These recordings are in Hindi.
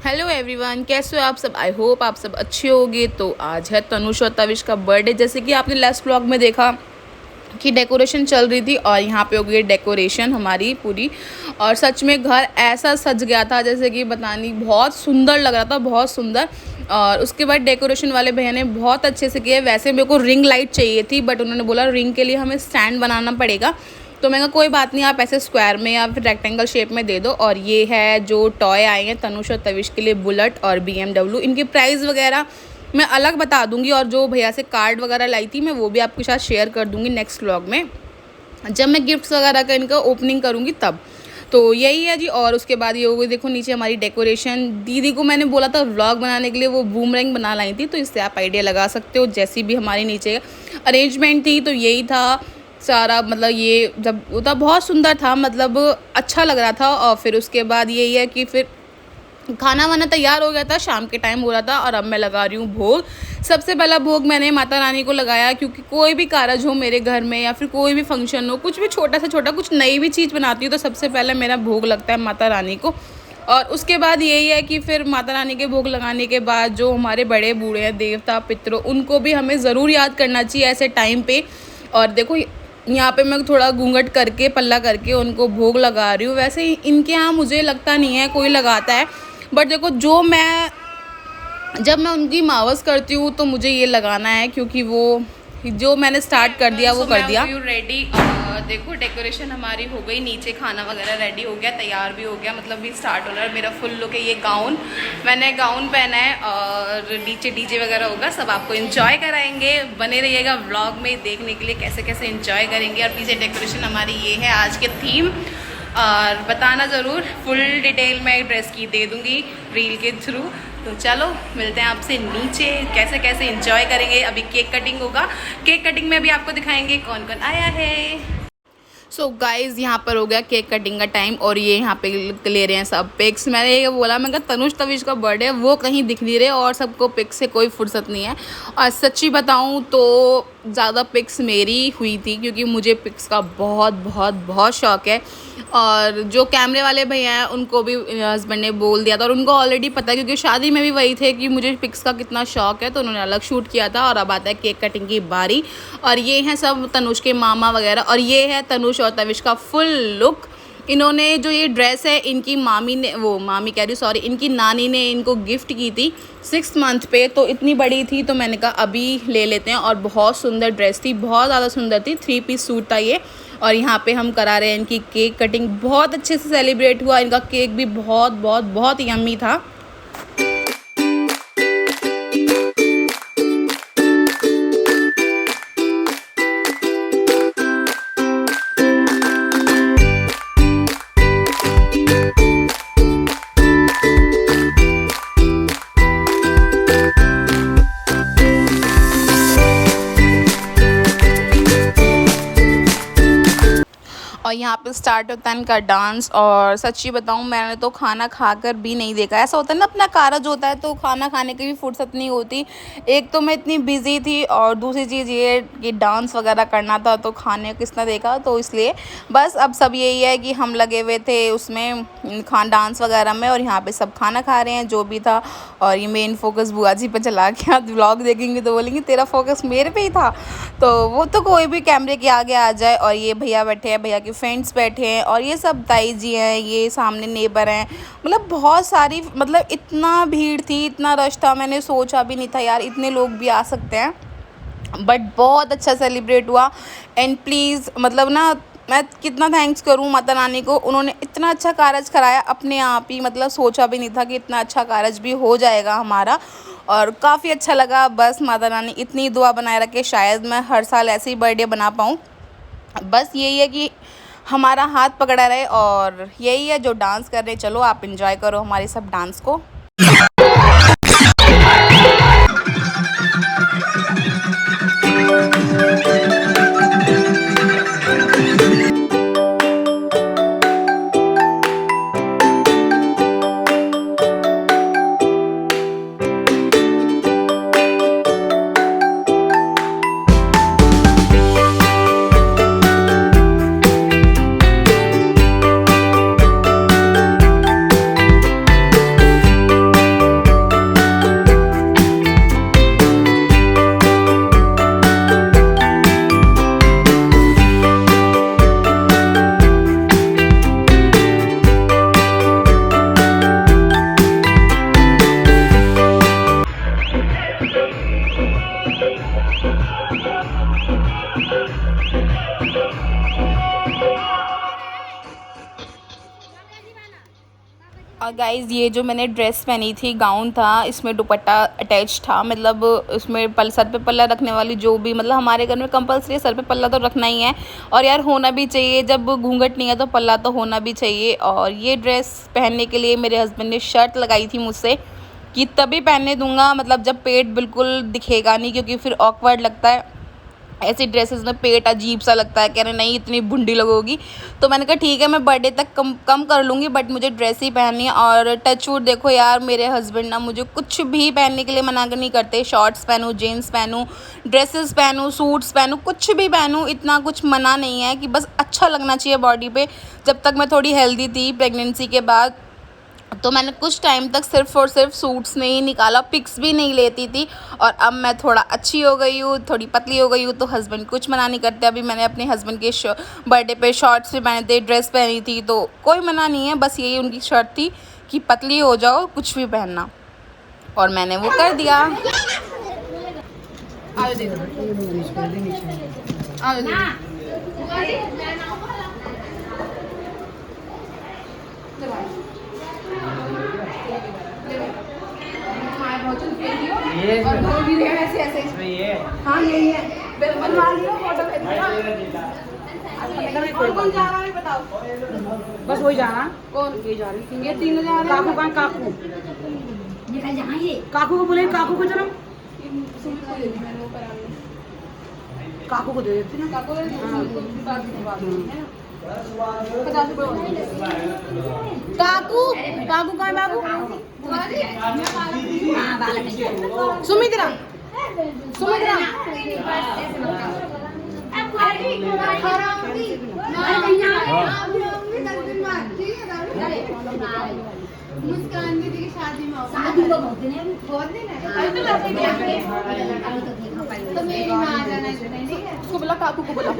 हेलो एवरीवन, कैसे हो आप सब। आई होप आप सब अच्छे होंगे। तो आज है तनुष और तविश का बर्थडे। जैसे कि आपने लास्ट व्लॉग में देखा कि डेकोरेशन चल रही थी और यहाँ पे हो गई डेकोरेशन हमारी पूरी। और सच में घर ऐसा सज गया था जैसे कि पता नहीं, बहुत सुंदर लग रहा था, बहुत सुंदर। और उसके बाद डेकोरेशन वाले भैया ने बहुत अच्छे से किए। वैसे मेरे को रिंग लाइट चाहिए थी, बट उन्होंने बोला रिंग के लिए हमें स्टैंड बनाना पड़ेगा। तो मैंने कहा कोई बात नहीं, आप ऐसे स्क्वायर में या फिर रेक्टेंगल शेप में दे दो। और ये है जो टॉय आए हैं तनुष और तविश के लिए, बुलेट और BMW। इनकी प्राइस वगैरह मैं अलग बता दूंगी, और जो भैया से कार्ड वगैरह लाई थी मैं वो भी आपके साथ शेयर कर दूंगी नेक्स्ट व्लॉग में, जब मैं गिफ्ट्स वगैरह का इनका ओपनिंग करूँगी तब। तो यही है जी। और उसके बाद ये हो गई, देखो नीचे हमारी डेकोरेशन। दीदी को मैंने बोला था व्लॉग बनाने के लिए, वो बूमरैंग बना लाई थी, तो इससे आप आइडिया लगा सकते हो। जैसी भी हमारी नीचे अरेंजमेंट थी तो यही था सारा। मतलब ये जब वो था बहुत सुंदर था, मतलब अच्छा लग रहा था। और फिर उसके बाद यही है कि फिर खाना वाना तैयार हो गया था, शाम के टाइम हो रहा था। और अब मैं लगा रही हूँ भोग। सबसे पहला भोग मैंने माता रानी को लगाया, क्योंकि कोई भी कारज हो मेरे घर में या फिर कोई भी फंक्शन हो, कुछ भी छोटा से छोटा कुछ नई भी चीज़ बनाती हूँ तो सबसे पहले मेरा भोग लगता है माता रानी को। और उसके बाद यही है कि फिर माता रानी के भोग लगाने के बाद जो हमारे बड़े बूढ़े हैं, देवता पितरों, उनको भी हमें ज़रूर याद करना चाहिए ऐसे टाइम पे। और देखो यहाँ पे मैं थोड़ा घूंघट करके पल्ला करके उनको भोग लगा रही हूँ। वैसे इनके यहाँ मुझे लगता नहीं है कोई लगाता है, बट देखो जब मैं उनकी मावस करती हूँ तो मुझे ये लगाना है, क्योंकि वो जो मैंने स्टार्ट कर दिया वो कर दिया। रेडी। देखो डेकोरेशन हमारी हो गई, नीचे खाना वगैरह रेडी हो गया, तैयार भी हो गया, मतलब भी स्टार्ट हो रहा है। मेरा फुल लुक है, ये गाउन मैंने गाउन पहना है। और नीचे डीजे वगैरह होगा, सब आपको एंजॉय कराएंगे। बने रहिएगा व्लॉग में देखने के लिए कैसे कैसे एंजॉय करेंगे। और पीछे डेकोरेशन हमारी ये है आज के थीम। और बताना ज़रूर, फुल डिटेल मैं ड्रेस की दे दूँगी रील के थ्रू। तो चलो मिलते हैं आपसे नीचे, कैसे कैसे एंजॉय करेंगे। अभी केक कटिंग होगा, केक कटिंग में भी आपको दिखाएंगे कौन कौन आया है। सो गाइज़ यहाँ पर हो गया केक कटिंग का टाइम, और ये यहाँ पे ले रहे हैं सब पिक्स। मैंने ये बोला, मैं कहा तनुष तविश का बर्थडे है, वो कहीं दिख नहीं रहे और सबको पिक्स से कोई फुर्सत नहीं है। और सच्ची बताऊँ तो ज़्यादा पिक्स मेरी हुई थी, क्योंकि मुझे पिक्स का बहुत बहुत बहुत शौक़ है। और जो कैमरे वाले भैया हैं उनको भी हस्बैंड ने बोल दिया था, और उनको ऑलरेडी पता है, क्योंकि शादी में भी वही थे कि मुझे पिक्स का कितना शौक़ है, तो उन्होंने अलग शूट किया था। और अब आता है केक कटिंग की बारी। और ये हैं सब तनुष के मामा वगैरह, और ये है तनुष और तविश का फुल लुक। इन्होंने जो ये ड्रेस है, इनकी मामी ने, वो मामी कह रही सॉरी, इनकी नानी ने इनको गिफ्ट की थी 6 मंथ पे। तो इतनी बड़ी थी तो मैंने कहा अभी ले लेते हैं। और बहुत सुंदर ड्रेस थी, बहुत ज़्यादा सुंदर थी, 3 पीस सूट था ये। और यहाँ पे हम करा रहे हैं इनकी केक कटिंग। बहुत अच्छे से सेलिब्रेट हुआ, इनका केक भी बहुत बहुत बहुत यम्मी था। और यहाँ पे स्टार्ट होता है इनका डांस। और सच्ची बताऊँ, मैंने तो खाना खाकर भी नहीं देखा। ऐसा होता है ना, अपना कारज होता है तो खाना खाने की भी फुर्सत नहीं होती। एक तो मैं इतनी बिजी थी, और दूसरी चीज़ ये कि डांस वगैरह करना था, तो खाने किसने देखा। तो इसलिए बस अब सब यही है कि हम लगे हुए थे उसमें डांस वगैरह में, और यहाँ पे सब खाना खा रहे हैं जो भी था। और ये मेन फोकस बुआ जी पे चला गया। व्लॉग देखेंगे तो बोलेंगे तेरा फोकस मेरे पे ही था। तो वो तो कोई भी कैमरे के आगे आ जाए। और ये भैया बैठे हैं, भैया के फ्रेंड्स बैठे हैं, और ये सब ताई जी हैं, ये सामने नेबर हैं। मतलब बहुत सारी, मतलब इतना भीड़ थी, इतना रश था, मैंने सोचा भी नहीं था यार इतने लोग भी आ सकते हैं। बट बहुत अच्छा सेलिब्रेट हुआ। एंड प्लीज़, मतलब ना, मैं कितना थैंक्स करूं माता रानी को, उन्होंने इतना अच्छा कारज कराया अपने आप ही। मतलब सोचा भी नहीं था कि इतना अच्छा कारज भी हो जाएगा हमारा, और काफ़ी अच्छा लगा। बस माता रानी इतनी दुआ बनाए रखे, शायद मैं हर साल ऐसे ही बर्थडे बना पाऊँ। बस यही है कि हमारा हाथ पकड़ा रहे। और यही है जो डांस कर रहे, चलो आप एंजॉय करो हमारे सब डांस को। और गाइज़ ये जो मैंने ड्रेस पहनी थी, गाउन था, इसमें दुपट्टा अटैच था, मतलब इसमें सर पे पल्ला रखने वाली जो भी, मतलब हमारे घर में कंपलसरी सर पे पल्ला तो रखना ही है और यार होना भी चाहिए, जब घूंघट नहीं है तो पल्ला तो होना भी चाहिए। और ये ड्रेस पहनने के लिए मेरे हस्बैंड ने शर्त लगाई थी मुझसे कि तभी पहनने दूंगा, मतलब जब पेट बिल्कुल दिखेगा नहीं, क्योंकि फिर ऑकवर्ड लगता है ऐसी ड्रेसेस में, पेट अजीब सा लगता है, कह रहे नहीं इतनी भुंडी लगोगी। तो मैंने कहा ठीक है, मैं बर्थडे तक कम कर लूँगी, बट मुझे ड्रेस ही पहननी है। और टचवुड देखो यार, मेरे हस्बैंड ना मुझे कुछ भी पहनने के लिए मना नहीं करते, शॉर्ट्स पहनूँ, जीन्स पहनूँ, ड्रेसेस पहनूँ, सूट्स पहनूँ, कुछ भी पहनूँ, इतना कुछ मना नहीं है, कि बस अच्छा लगना चाहिए बॉडी पे। जब तक मैं थोड़ी हेल्दी थी प्रेगनेंसी के बाद, तो मैंने कुछ टाइम तक सिर्फ़ और सिर्फ सूट्स में ही निकाला, पिक्स भी नहीं लेती थी। और अब मैं थोड़ा अच्छी हो गई हूँ, थोड़ी पतली हो गई हूँ, तो हस्बैंड कुछ मना नहीं करते। अभी मैंने अपने हस्बैंड के बर्थडे पे शॉर्ट्स भी पहने थे, ड्रेस पहनी थी, तो कोई मना नहीं है, बस यही उनकी शर्त थी कि पतली हो जाओ, कुछ भी पहनना, और मैंने वो कर दिया। हाँ यही है, बनवा लियो, फोटो भेज दो। कौन जा रहा है बताओ? बस वही जाना। कौन ये जा रही थी? ये तीनों जा रहे काकू कहाँ? काकू काकू को बोले, काकू को चलो, काकू को दे देती ना। काकू काकू कहाँ है बाबू? सुमित्रा सुमित्रा मुस्कान दीदी की शादी में बहुत दिन है तो मेरी माँ आ जाना है। उसको बोला, काकू को बोला,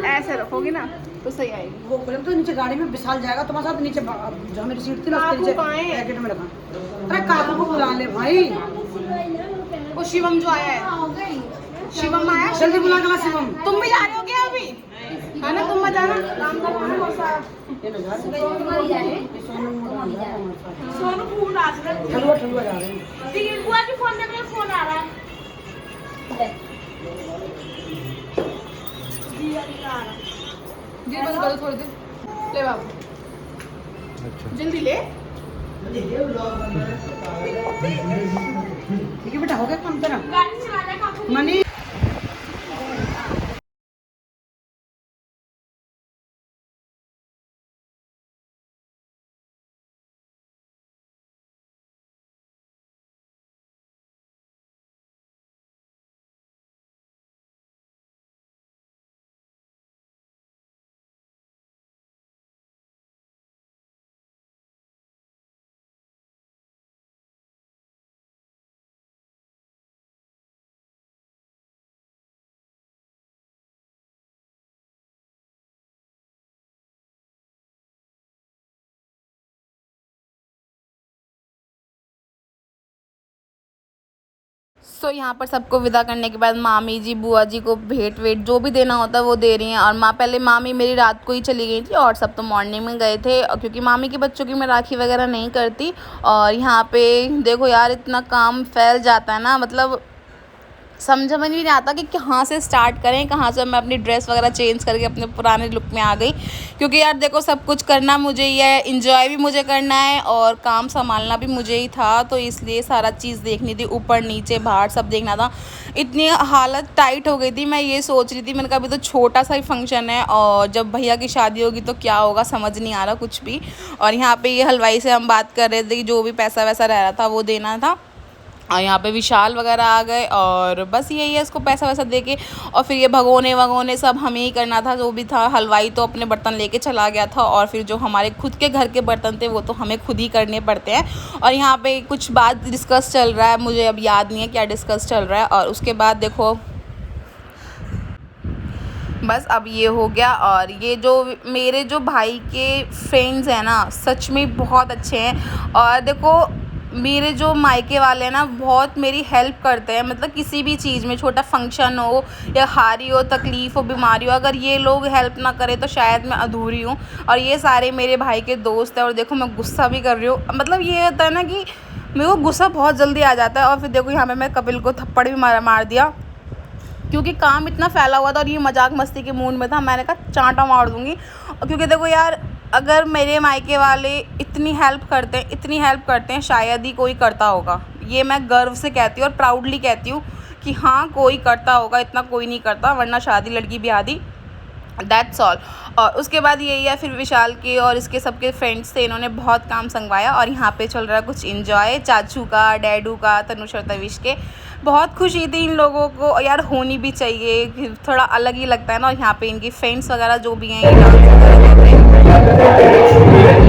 ऐसे रखोगी ना तो सही आएगी। वो बोले तो नीचे गाड़ी में विशाल जाएगा तुम्हारे साथ, नीचे जहाँ मेरी सीट थी ना उसके नीचे पैकेट में रखा। अरे काकू को बुला ले भाई, वो शिवम जो आया है, शिवम आया, जल्दी बुला के ला शिवम। तुम भी जा रहे हो क्या अभी? है ना, तुम मत जाना, काम करना। सोनू फोन आ रहा है, ठलुआ जा रहे हैं, बुआ की फोन में फोन आ रहा है। जी बंद करो थोड़ी देर, ले बाबू जल्दी ले। ठीक है बेटा, हो गया काम तेरा गाड़ी चलाना है काकू। मनी। सो यहाँ पर सबको विदा करने के बाद मामी जी, बुआ जी को भेंट वेट जो भी देना होता है वो दे रही हैं। और पहले मामी मेरी रात को ही चली गई थी और सब तो मॉर्निंग में गए थे, क्योंकि मामी के बच्चों की मैं राखी वगैरह नहीं करती। और यहाँ पे देखो यार, इतना काम फैल जाता है ना, मतलब समझ में नहीं आता कि कहाँ से स्टार्ट करें, कहाँ से मैं अपनी ड्रेस वगैरह चेंज करके अपने पुराने लुक में आ गई। क्योंकि यार देखो, सब कुछ करना मुझे ही है, इंजॉय भी मुझे करना है और काम संभालना भी मुझे ही था, तो इसलिए सारा चीज़ देखनी थी, ऊपर नीचे बाहर सब देखना था। इतनी हालत टाइट हो गई थी, मैं ये सोच रही थी, मैंने कहा अभी तो छोटा सा ही फंक्शन है और जब भैया की शादी होगी तो क्या होगा, समझ नहीं आ रहा कुछ भी। और यहाँ पर ये हलवाई से हम बात कर रहे थे कि जो भी पैसा वैसा रह रहा था वो देना था। और यहाँ पे विशाल वगैरह आ गए और बस यही है, इसको पैसा वैसा दे के, और फिर ये भगोने वगोने सब हमें ही करना था, जो भी था। हलवाई तो अपने बर्तन लेके चला गया था और फिर जो हमारे खुद के घर के बर्तन थे वो तो हमें खुद ही करने पड़ते हैं। और यहाँ पे कुछ बात डिस्कस चल रहा है, मुझे अब याद नहीं है क्या डिस्कस चल रहा है। और उसके बाद देखो बस अब ये हो गया। और ये जो मेरे जो भाई के फ्रेंड्स हैं ना, सच में बहुत अच्छे हैं। और देखो मेरे जो मायके वाले हैं ना बहुत मेरी हेल्प करते हैं, मतलब किसी भी चीज़ में, छोटा फंक्शन हो या हारी हो, तकलीफ़ हो, बीमारी हो, अगर ये लोग हेल्प ना करें तो शायद मैं अधूरी हूँ। और ये सारे मेरे भाई के दोस्त हैं। और देखो मैं गुस्सा भी कर रही हूँ, मतलब ये होता है ना कि मेरे को गुस्सा बहुत जल्दी आ जाता है। और फिर देखो यहाँ पे मैं कपिल को थप्पड़ भी मार दिया, क्योंकि काम इतना फैला हुआ था और ये मजाक मस्ती के मूड में था। मैंने कहा चांटा मार दूँगी, क्योंकि देखो यार, अगर मेरे मायके वाले इतनी हेल्प करते हैं शायद ही कोई करता होगा। ये मैं गर्व से कहती हूँ और प्राउडली कहती हूँ कि हाँ कोई करता होगा, इतना कोई नहीं करता, वरना शादी लड़की ब्याह दी, दैट्स ऑल। और उसके बाद यही है, फिर विशाल के और इसके सबके फ्रेंड्स थे, इन्होंने बहुत काम संगवाया। और यहाँ पे चल रहा है कुछ इन्जॉय, चाचू का, डैडू का, तनुष और तविश के। बहुत खुशी थी इन लोगों को, यार होनी भी चाहिए, थोड़ा अलग ही लगता है ना। और यहाँ पे इनकी फ्रेंड्स वगैरह जो भी हैं ये डांस वगैरह कर रहे हैं।